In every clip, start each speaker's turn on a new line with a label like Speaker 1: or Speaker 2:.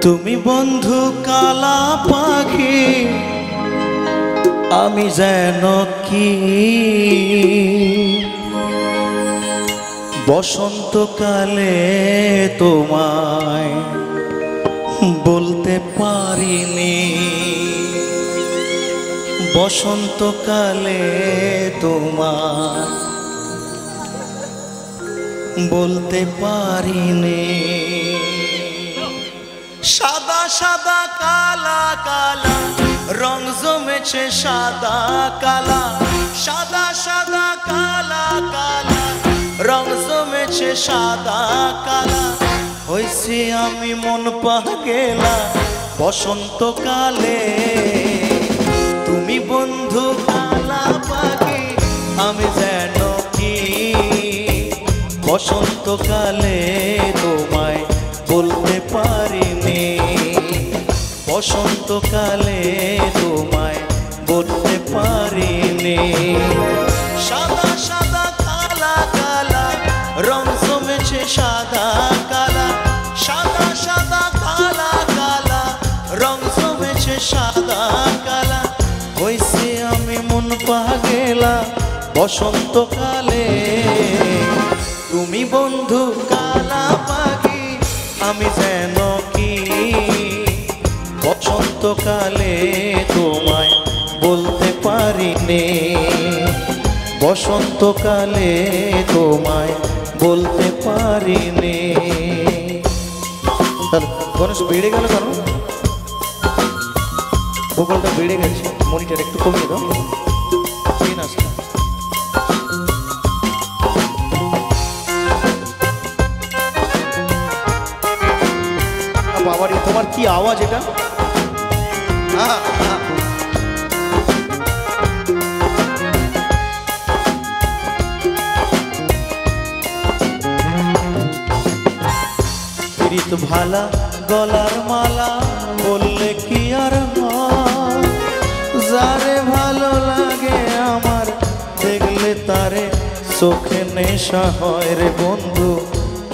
Speaker 1: তুমি বন্ধু কালা পাখি আমি যেন কি বসন্তকালে তোমায় বলতে পারিনি, বসন্তকালে তোমায় বলতে পারিনি। সাদা সাদা কালা কালা রং জমেছে সাদা কালা, সাদা সাদা কালা কালা রং জমেছে সাদা কালা। হইছি আমি মন পাগেলা বসন্তকালে, তুমি বন্ধু কালা পাখি আমি যেন কি বসন্তকালে তোমায় বলতে পারিনি, বসন্তকালে তোমায় বলতে পারিনি। সাদা সাদা কালা কালা রং জমেছে সাদা কালা, সাদা সাদা কালা কালা রং জমেছে সাদা কালা। হইছে আমি মন পাগেলা বসন্তকালে, তুমি বন্ধু কালা পাখি আমি যেন কি বসন্তকালে তোমায় বলতে পারিনি, বসন্তকালে তোমায় বলতে পারিনি। গণেশ বেড়ে গেল কেন? ভোকালটা বেড়ে গেছে, মনিটর একটু কমিয়ে দাও। বাবারে তোমার কি আওয়াজ এটা! প্রীত ভালা গলার মালা বললে কি আর হয়, যারে ভালো লাগে আমার দেখলে তারে চোখে নেশা হয় রে বন্ধু,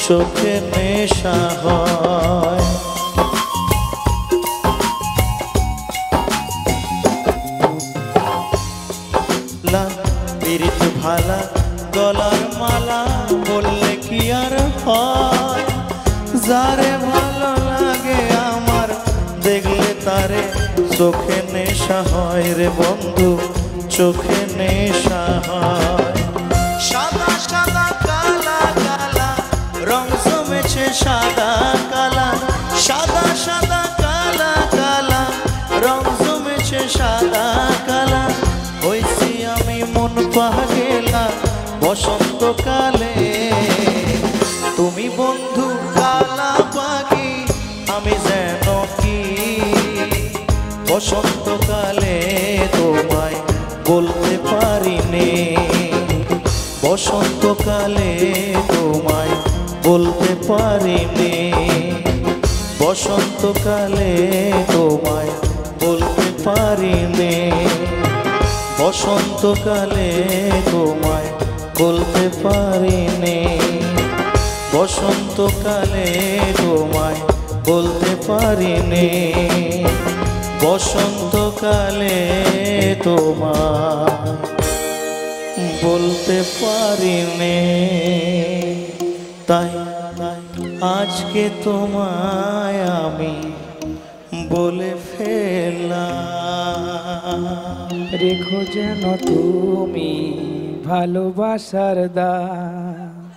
Speaker 1: চোখে নেশা হয়। প্রীত ভালা গলার মালা বললে কি আর হয়, যারে ভালো লাগে আমার দেখলে তারে চোখে নেশা হয় রে বন্ধু, চোখে নেশা হয়। সাদা সাদা কালা কালা রং জমেছে সাদা কালা, সাদা সাদা কালা কালা রং জমেছে সাদা কালা। হইছি আমি মন পাগেলা বসন্তকালে, তুমি বন্ধু কালা পাখি আমি যেন কি বসন্তকালে তোমায় বলতে পারিনি, বসন্তকালে তোমায় বলতে পারিনি, বসন্তকালে তোমায় বলতে পারিনি, বসন্তকালে তোমায় বলতে পারিনি, বসন্তকালে তোমায় বলতে পারিনি, বসন্তকালে তোমায় বলতে পারিনি। তাই আজকে তোমায় আমি বলে ফেললাম,
Speaker 2: রেখো যেন তুমি ভালোবাসার দান।